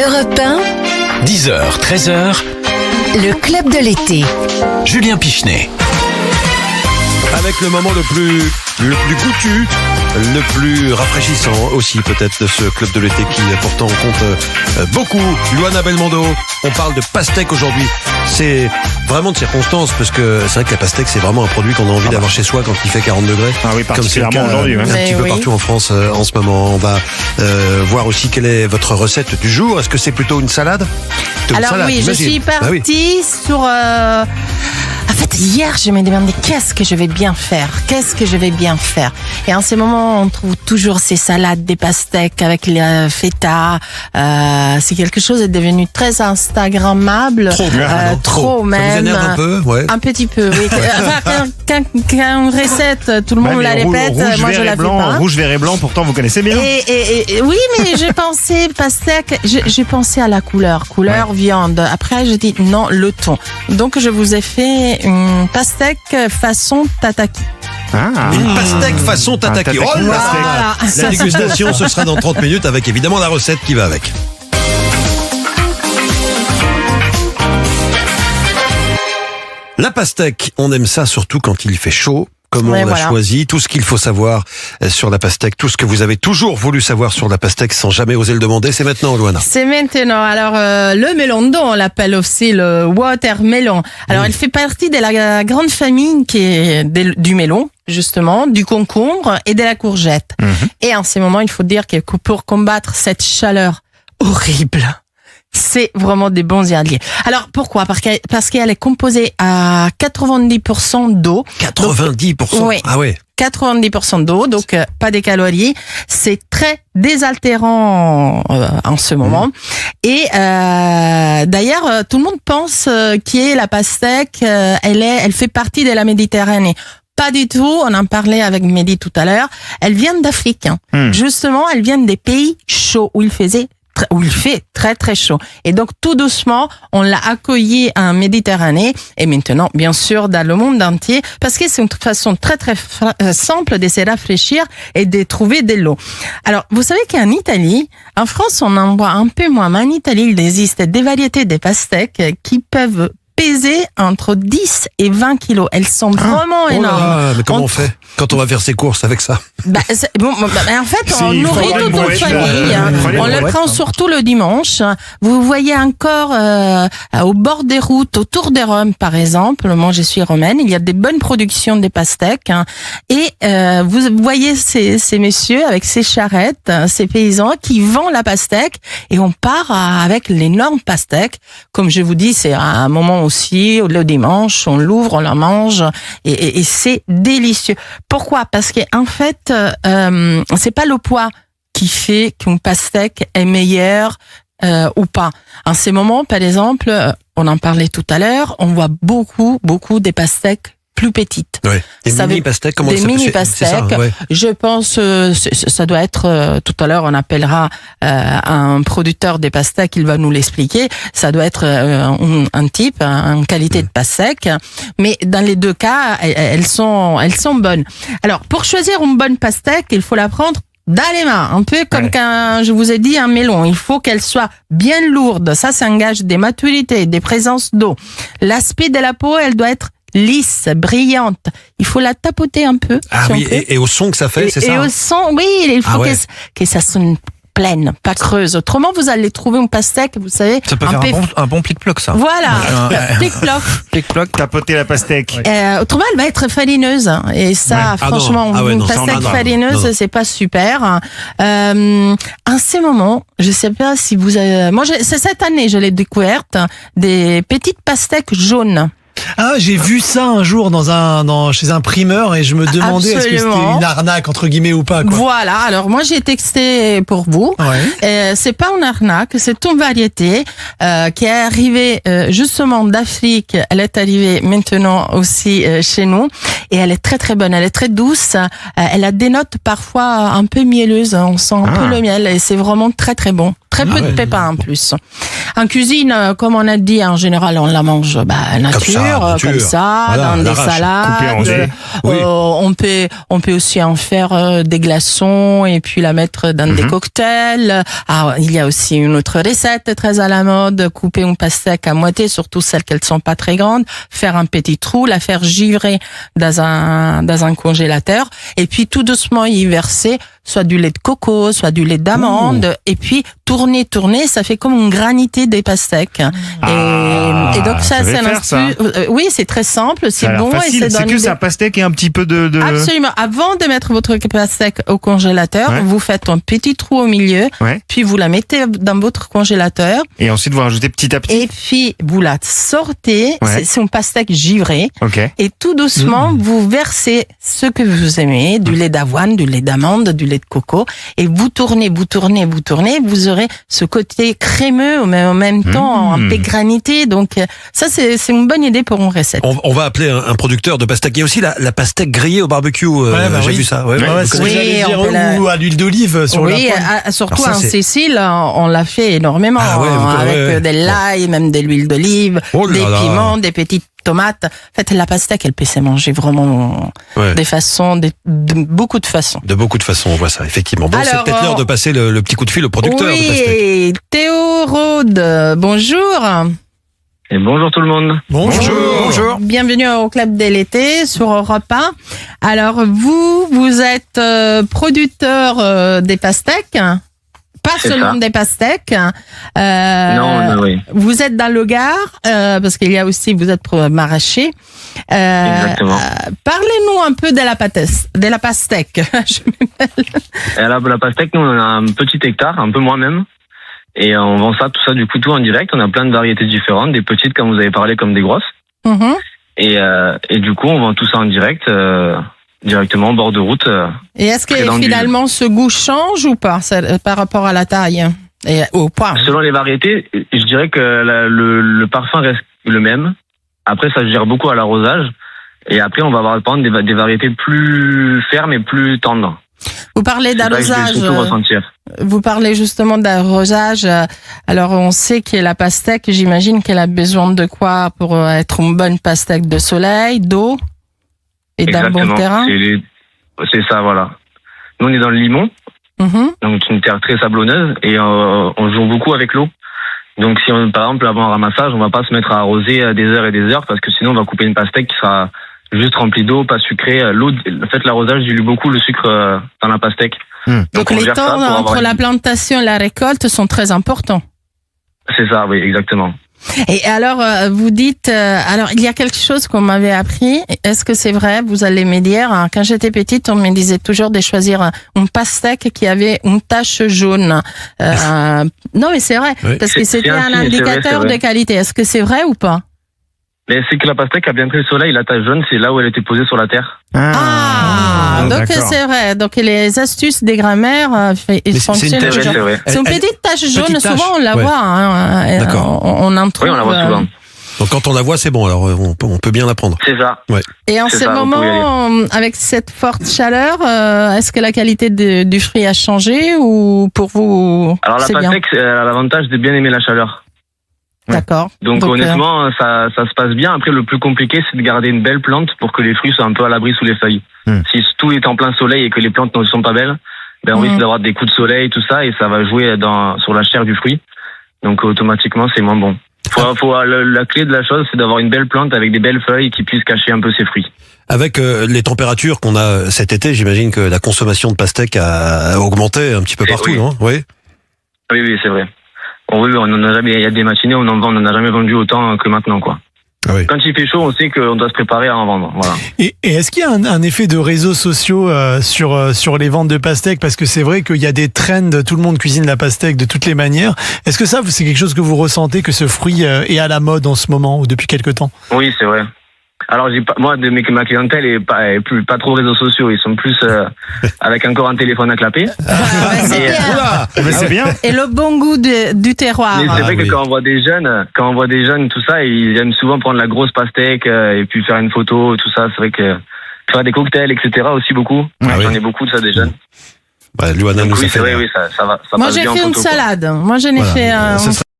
Europe 1, 10h, 13h, le club de l'été. Julien Pichenet. Avec le moment le plus goûtu, le plus rafraîchissant aussi peut-être de ce club de l'été qui pourtant compte beaucoup. Luana Belmondo, on parle de pastèque aujourd'hui. C'est vraiment de circonstance parce que c'est vrai que la pastèque c'est vraiment un produit qu'on a envie d'avoir chez soi quand il fait 40 degrés. Ah oui, particulièrement comme c'est le cas aujourd'hui. un petit peu partout en France en ce moment. On va voir aussi quelle est votre recette du jour. Est-ce que c'est plutôt une salade? Alors salade, oui, j'imagine. je suis partie sur... En fait, hier, je me demandais qu'est-ce que je vais bien faire. Et en ce moment, on trouve toujours ces salades, des pastèques avec les feta. C'est quelque chose est devenu très instagrammable. Trop même. Ça vous énerve un peu, ouais. Un petit peu, oui. Enfin, quand une recette, tout le monde la répète. Moi, je la fais pas. Rouge, vert et blanc, pourtant vous connaissez bien. Et oui, mais je pensais pastèque, j'ai pensé à la couleur viande. Après, je dis non, le thon. Donc, je vous ai fait une pastèque façon tataki. Une pastèque façon tataki. tataki. Oh là Voilà. La dégustation, ce sera dans 30 minutes avec évidemment la recette qui va avec. La pastèque, on aime ça surtout quand il fait chaud. Comment on a choisi, tout ce qu'il faut savoir sur la pastèque, tout ce que vous avez toujours voulu savoir sur la pastèque sans jamais oser le demander, c'est maintenant, Luana. C'est maintenant. Alors, le melon d'eau, on l'appelle aussi le watermelon. Alors, il fait partie de la grande famille qui est du melon, justement, du concombre et de la courgette. Et en ce moment, il faut dire que pour combattre cette chaleur horrible, c'est vraiment des bons alliés. Alors, pourquoi? Parce qu'elle est composée à 90% d'eau. 90%? Donc, oui. Ah ouais. 90% d'eau, donc pas de calories. C'est très désaltérant en ce moment. Et d'ailleurs, tout le monde pense que la pastèque, elle fait partie de la Méditerranée. Pas du tout, on en parlait avec Mehdi tout à l'heure. Elle vient d'Afrique. Justement, elle vient des pays chauds où il fait très très chaud. Et donc tout doucement, on l'a accueilli en Méditerranée et maintenant, bien sûr, dans le monde entier, parce que c'est une façon très très simple de se rafraîchir et de trouver de l'eau. Alors, vous savez qu'en Italie, en France, on en voit un peu moins, mais en Italie, il existe des variétés de pastèques qui peuvent peser entre 10 et 20 kilos. Elles sont vraiment énormes. Mais comment on fait quand on va faire ses courses avec ça? En fait, on nourrit toute une famille. On le prend surtout le dimanche. Vous voyez encore au bord des routes, autour de Rome, par exemple. Moi, je suis romaine. Il y a des bonnes productions de pastèques. Et vous voyez ces messieurs avec ces charrettes, ces paysans qui vendent la pastèque. Et on part avec l'énorme pastèque. Comme je vous dis, c'est un moment aussi, le dimanche, on l'ouvre, on la mange. Et c'est délicieux. Pourquoi? Parce que en fait, c'est pas le poids qui fait qu'une pastèque est meilleure ou pas. En ces moments, par exemple, on en parlait tout à l'heure, on voit beaucoup des pastèques plus petites. Ouais. Des mini-pastèques, comment ça Des mini-pastèques. Ouais. Je pense, ça doit être, tout à l'heure, on appellera un producteur des pastèques, il va nous l'expliquer. Ça doit être un type, une qualité de pastèque. Mais dans les deux cas, elles sont bonnes. Alors, pour choisir une bonne pastèque, il faut la prendre dans les mains, un peu comme quand je vous ai dit un melon. Il faut qu'elle soit bien lourde. Ça engage des maturités, des présences d'eau. L'aspect de la peau, elle doit être lisse, brillante. Il faut la tapoter un peu. Ah oui, et au son que ça fait, c'est ça? Et au son, oui, il faut que ça sonne pleine, pas creuse. Autrement, vous allez trouver une pastèque, vous savez. Ça peut faire un bon plic-ploc, ça. Voilà, plic-ploc. Plic-ploc. Tapoter la pastèque. Autrement, elle va être farineuse. Et ça, franchement, une pastèque farineuse, c'est pas super. En ce moment, je sais pas si vous avez... Moi, c'est cette année, je l'ai découverte, des petites pastèques jaunes. Ah, j'ai vu ça un jour chez un primeur et je me demandais est-ce que c'était une arnaque entre guillemets ou pas, quoi. Voilà, alors moi j'ai texté pour vous. C'est pas une arnaque, c'est une variété qui est arrivée justement d'Afrique. Elle est arrivée maintenant aussi chez nous et elle est très très bonne, elle est très douce. Elle a des notes parfois un peu mielleuses, on sent un peu le miel et c'est vraiment très très bon. Très peu de pépins en plus. En cuisine, comme on a dit, en général, on la mange nature, comme ça, Voilà, dans à des l'arrache, coupée en salades. dés. Oui. On peut aussi en faire des glaçons et puis la mettre dans des cocktails. Alors, il y a aussi une autre recette très à la mode, couper une pastèque à moitié, surtout celles qui ne sont pas très grandes, faire un petit trou, la faire givrer dans un congélateur et puis tout doucement y verser soit du lait de coco, soit du lait d'amande, et puis tourner, ça fait comme une granité des pastèques. Et donc ça, c'est oui, c'est très simple, c'est bon et c'est c'est que ça pastèque et un petit peu de... Absolument. Avant de mettre votre pastèque au congélateur, vous faites un petit trou au milieu, puis vous la mettez dans votre congélateur. Et ensuite, vous rajoutez petit à petit. Et puis, vous la sortez. C'est une pastèque givrée. Okay. Et tout doucement, vous versez ce que vous aimez, du lait d'avoine, du lait d'amande, du lait de coco, et vous tournez, vous aurez ce côté crémeux, mais en même temps, un peu granité. Donc, ça, c'est une bonne idée pour une recette. On va appeler un producteur de pastèque. Il y a aussi la pastèque grillée au barbecue. J'ai vu ça. Ou à l'huile d'olive sur la poêle. Surtout en Sicile, on l'a fait énormément. Avec de l'ail, même de l'huile d'olive, des piments, des petites tomates. En fait, la pastèque, elle peut se manger vraiment des façons, de beaucoup de façons. De beaucoup de façons, on voit ça, effectivement. Bon, c'est Alors, peut-être l'heure de passer le petit coup de fil au producteur de pastèque. Oui, Théo Rode, bonjour. Et bonjour tout le monde. Bonjour. Bienvenue au Club de l'été sur Europe 1. Alors, vous êtes producteur des pastèques, pas C'est seulement ça. des pastèques. Non, oui. Vous êtes dans le Gard, parce qu'il y a aussi, vous êtes maraîcher. Exactement. Parlez-nous un peu de la pastèque. Et la pastèque, nous, on a un petit hectare, un peu moins même. Et on vend ça, tout ça du coup tout en direct. On a plein de variétés différentes, des petites comme vous avez parlé, comme des grosses. Mhm. Et du coup, on vend tout ça en direct, directement au bord de route. Et est-ce que Très dans le finalement ce goût change ou pas par rapport à la taille et au poids? Selon les variétés, je dirais que le parfum reste le même. Après, ça se gère beaucoup à l'arrosage. Et après, on va avoir par exemple, des variétés plus fermes et plus tendres. Vous parlez C'est ça que je vais d'arrosage. surtout ressentir. Vous parlez justement d'arrosage. Alors, on sait que la pastèque, j'imagine qu'elle a besoin de quoi pour être une bonne pastèque? De soleil, d'eau et d'un bon terrain? C'est ça, voilà. Nous, on est dans le Limon, donc une terre très sablonneuse, et on joue beaucoup avec l'eau. Donc, si on, par exemple, avant un ramassage, on va pas se mettre à arroser des heures et des heures, parce que sinon, on va couper une pastèque qui sera juste remplie d'eau, pas sucrée. L'eau, en fait, l'arrosage dilue beaucoup le sucre dans la pastèque. Donc on les gère ça temps pour avoir entre la plantation et la récolte sont très importants. C'est ça, oui, exactement. Et alors, vous dites, alors il y a quelque chose qu'on m'avait appris. Est-ce que c'est vrai? Vous allez me dire. Quand j'étais petite, on me disait toujours de choisir une pastèque qui avait une tache jaune. Non, mais c'est vrai, parce que c'était un indicateur de qualité. Est-ce que c'est vrai ou pas? Mais c'est que la pastèque a bien pris le soleil, la tache jaune, c'est là où elle était posée sur la terre. Donc c'est vrai. Donc les astuces des grands-mères fonctionnent toujours. C'est une petite tache jaune, souvent on la voit. D'accord. On en trouve. Oui, on la voit souvent. Donc quand on la voit, c'est bon, alors on peut bien la prendre. C'est ça. Ouais. Et en C'est ce ça, moment, avec cette forte chaleur, est-ce que la qualité du fruit a changé ou pour vous, Alors la c'est bien? pastèque, elle a l'avantage de bien aimer la chaleur. D'accord. Donc honnêtement, ça se passe bien. Après, le plus compliqué, c'est de garder une belle plante pour que les fruits soient un peu à l'abri sous les feuilles. Si tout est en plein soleil et que les plantes ne sont pas belles, ben on risque d'avoir des coups de soleil, tout ça, et ça va jouer sur la chair du fruit. Donc automatiquement, c'est moins bon. La clé de la chose, c'est d'avoir une belle plante avec des belles feuilles qui puissent cacher un peu ses fruits. Avec les températures qu'on a cet été, j'imagine que la consommation de pastèque a augmenté un petit peu partout, non? Oui, c'est vrai. Oui, on en a jamais. Il y a des matinées où on n'en a jamais vendu autant que maintenant, quoi. Ah oui. Quand il fait chaud, on sait qu'on doit se préparer à en vendre. Voilà. Et est-ce qu'il y a un effet de réseaux sociaux sur les ventes de pastèques? Parce que c'est vrai qu'il y a des trends, tout le monde cuisine la pastèque de toutes les manières. Est-ce que ça, c'est quelque chose que vous ressentez, que ce fruit est à la mode en ce moment ou depuis quelque temps? Oui, c'est vrai. Alors, moi, ma clientèle est pas trop réseaux sociaux. Ils sont plus avec encore un téléphone à clapper. C'est bien. Et le bon goût du terroir. Mais c'est vrai que quand on voit des jeunes, tout ça, ils aiment souvent prendre la grosse pastèque et puis faire une photo, tout ça. C'est vrai que faire des cocktails, etc. aussi beaucoup. J'en ai beaucoup de ça des jeunes. Luana Donc nous a oui, fait c'est vrai, oui, ça va. Ça Moi, passe j'ai bien en fait une photo, quoi. salade. Moi, je n'ai Voilà. fait Ce sera